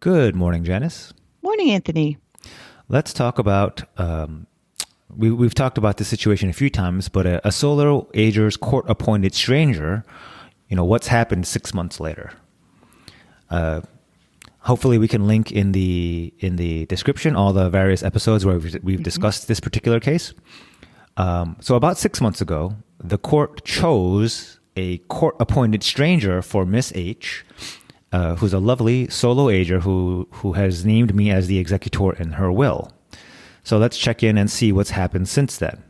Good morning, Janice. Morning, Anthony. Let's talk about, we've talked about this situation a few times, but a solo Agers court-appointed stranger, what's happened 6 months later? Hopefully we can link in the description all the various episodes where we've discussed this particular case. So about 6 months ago, the court chose a court-appointed stranger for Miss H, who's a lovely solo Ager who has named me as the executor in her will. So let's check in and see what's happened since then.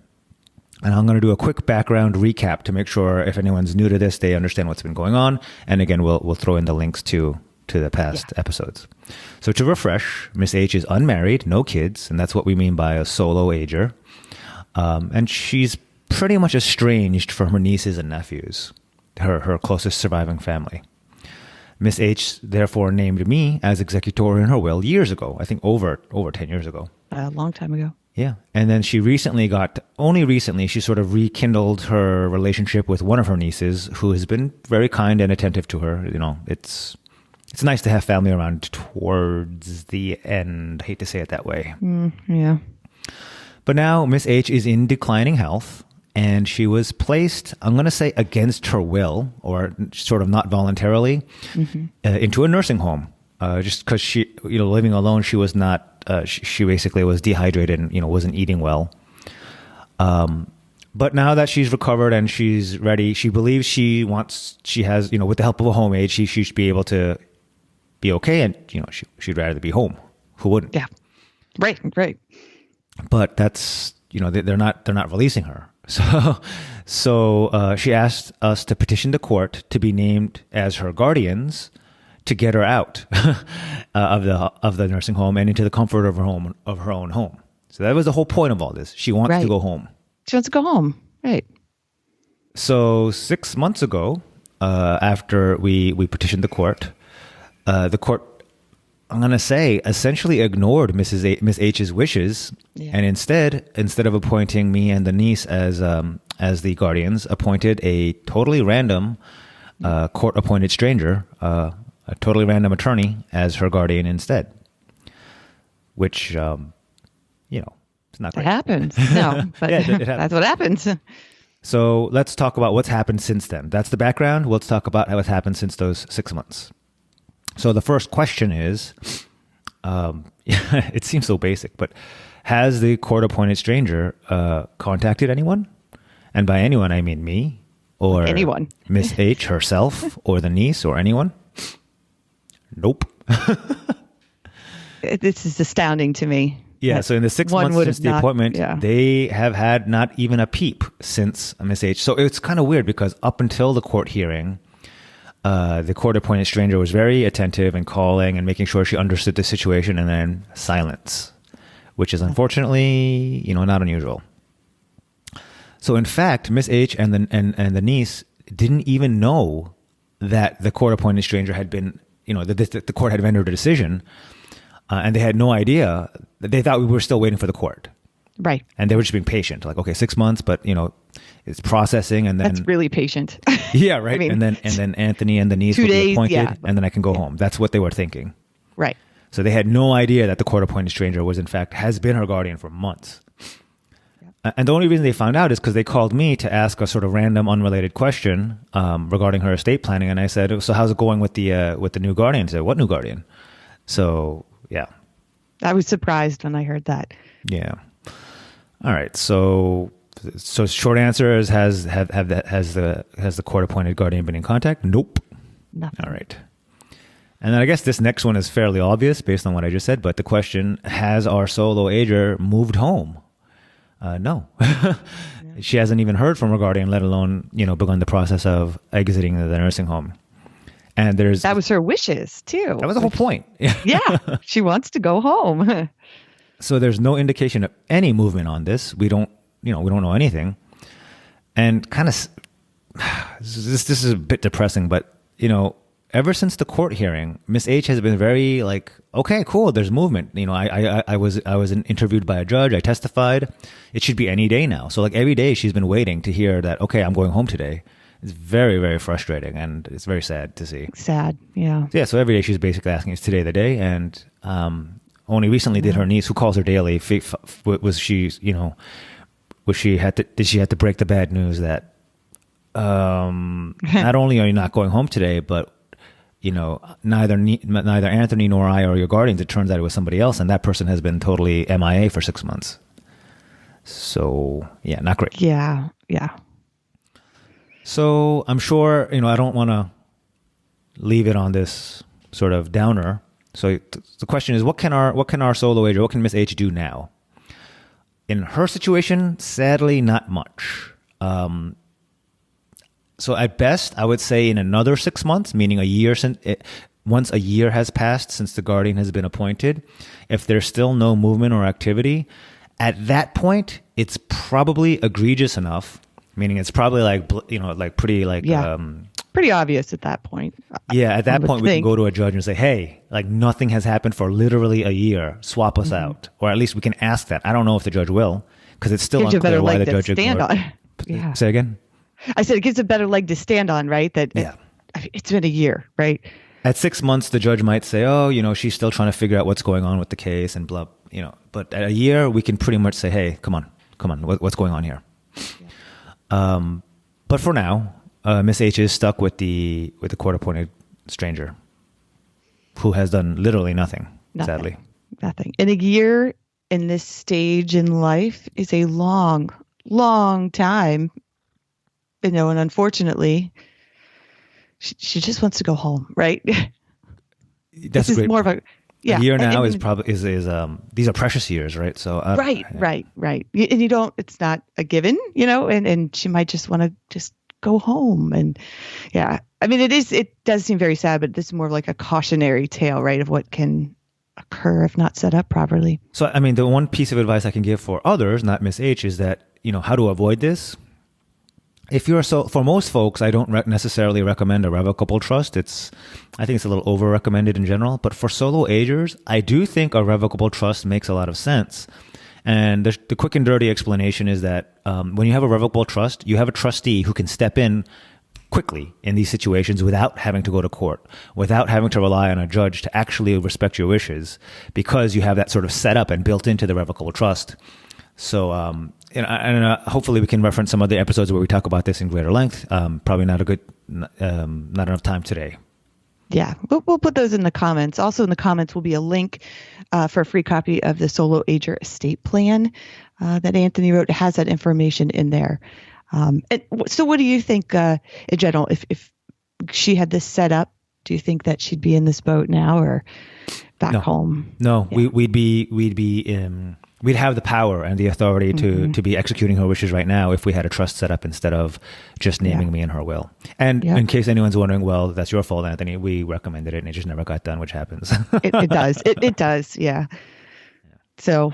And I'm going to do a quick background recap to make sure if anyone's new to this, they understand what's been going on. And again, we'll throw in the links to the past episodes. So to refresh, Miss H is unmarried, no kids, and that's what we mean by a solo Ager. And she's pretty much estranged from her nieces and nephews, her closest surviving family. Miss H therefore named me as executor in her will years ago, I think over 10 years ago. A long time ago. Yeah. And then she only recently, she sort of rekindled her relationship with one of her nieces who has been very kind and attentive to her. It's nice to have family around towards the end. I hate to say it that way. Yeah. But now Miss H is in declining health. And she was placed, I'm going to say against her will, or sort of not voluntarily, into a nursing home. Just because she, living alone, she was not, she basically was dehydrated and, wasn't eating well. But now that she's recovered and she's ready, she believes she has, with the help of a home aide, she should be able to be okay. And, she'd rather be home. Who wouldn't? Yeah. Right. But that's, they're not releasing her. So she asked us to petition the court to be named as her guardians to get her out of the nursing home and into the comfort of her own home. So that was the whole point of all this. She wants to go home. She wants to go home. Right. So 6 months ago, after we petitioned the court, I'm going to say, essentially ignored Miss H's wishes, and instead of appointing me and the niece as the guardians, appointed a totally random court-appointed stranger, a totally random attorney as her guardian instead, which, it's not great. It happens. No, but it happens. That's what happens. So let's talk about what's happened since then. That's the background. Let's talk about what's happened since those 6 months. So the first question is, it seems so basic, but has the court-appointed stranger contacted anyone? And by anyone, I mean me or anyone. Miss H herself or the niece or anyone? Nope. This is astounding to me. Yeah, so in the 6 months since the appointment, they have had not even a peep since Miss H. So it's kind of weird because up until the court hearing, the court-appointed stranger was very attentive and calling and making sure she understood the situation, and then silence, which is unfortunately, not unusual. So in fact, Miss H and the niece didn't even know that the court-appointed stranger had been, that the court had rendered a decision, and they had no idea. They thought we were still waiting for the court. Right. And they were just being patient, like, okay, 6 months, but it's processing, and then that's really patient. Yeah, right. I mean, and then Anthony and the niece will be appointed, and then I can go home. That's what they were thinking. Right. So they had no idea that the court-appointed stranger has been her guardian for months. Yep. And the only reason they found out is because they called me to ask a sort of random, unrelated question regarding her estate planning, and I said, "So how's it going with the new guardian?" They said, "What new guardian?" So yeah, I was surprised when I heard that. Yeah. All right. So short answer is has the court-appointed guardian been in contact? Nope. Nothing. All right. And then I guess this next one is fairly obvious based on what I just said, but the question, has our solo Ager moved home? No. She hasn't even heard from her guardian, let alone, begun the process of exiting the nursing home. And that was her wishes too. That was the whole point. Yeah. She wants to go home. So there's no indication of any movement on this. We don't know anything. And kind of, this is a bit depressing, but, ever since the court hearing, Miss H has been very like, okay, cool, there's movement. I was interviewed by a judge. I testified. It should be any day now. So like every day she's been waiting to hear that, okay, I'm going home today. It's very, very frustrating, and it's very sad to see. Sad. Yeah. Yeah, so every day she's basically asking, is today the day? And only recently did her niece, who calls her daily, was she, did she have to break the bad news that not only are you not going home today, but neither Anthony nor I are your guardians. It turns out it was somebody else, and that person has been totally MIA for 6 months. So yeah, not great. Yeah. Yeah. So I'm sure, I don't want to leave it on this sort of downer. So the question is, what can our solo ager, what can Miss H do now? In her situation, sadly, not much. So at best, I would say in another 6 months, meaning a year once a year has passed since the guardian has been appointed, if there's still no movement or activity, at that point, it's probably egregious enough. Meaning it's probably pretty obvious at that point. Yeah, at that point we can go to a judge and say, hey, nothing has happened for literally a year. Swap us out. Or at least we can ask that. I don't know if the judge will, because it's still unclear why the judge ignored. Yeah. Say again? I said it gives a better leg to stand on, right? It's been a year, right? At 6 months, the judge might say, oh, she's still trying to figure out what's going on with the case and blah, But at a year, we can pretty much say, hey, come on, what's going on here? Yeah. But for now, Miss H is stuck with the court-appointed stranger who has done literally nothing, sadly. Nothing. And a year in this stage in life is a long, long time. And unfortunately, she just wants to go home, right? That's this is more of a a year now is probably is these are precious years, right? So right. And you don't. It's not a given, And she might just want to just go home, and yeah. I mean, it does seem very sad, but this is more like a cautionary tale, right, of what can occur if not set up properly. So, I mean, the one piece of advice I can give for others, not Miss H, is that how to avoid this. For most folks, I don't necessarily recommend a revocable trust. I think it's a little over recommended in general. But for solo agers, I do think a revocable trust makes a lot of sense. And the quick and dirty explanation is that when you have a revocable trust, you have a trustee who can step in quickly in these situations without having to go to court, without having to rely on a judge to actually respect your wishes, because you have that sort of set up and built into the revocable trust. So, hopefully we can reference some other episodes where we talk about this in greater length. Probably not enough time today. Yeah, we'll put those in the comments. Also in the comments will be a link for a free copy of the Solo Ager Estate Plan that Anthony wrote. It has that information in there. So what do you think, in general, if she had this set up, do you think that she'd be in this boat now or back home? No, yeah. We'd have the power and the authority to be executing her wishes right now if we had a trust set up instead of just naming me in her will. And in case anyone's wondering, well, that's your fault, Anthony. We recommended it and it just never got done, which happens. It does. It does. Yeah. So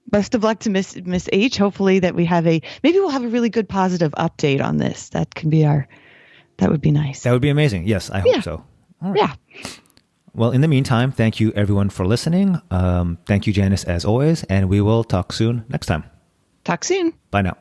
best of luck to Miss H. Hopefully that maybe we'll have a really good positive update on this. That would be nice. That would be amazing. Yes, I hope so. All right. Yeah. Well, in the meantime, thank you everyone for listening. Thank you, Janice, as always, and we will talk soon next time. Talk soon. Bye now.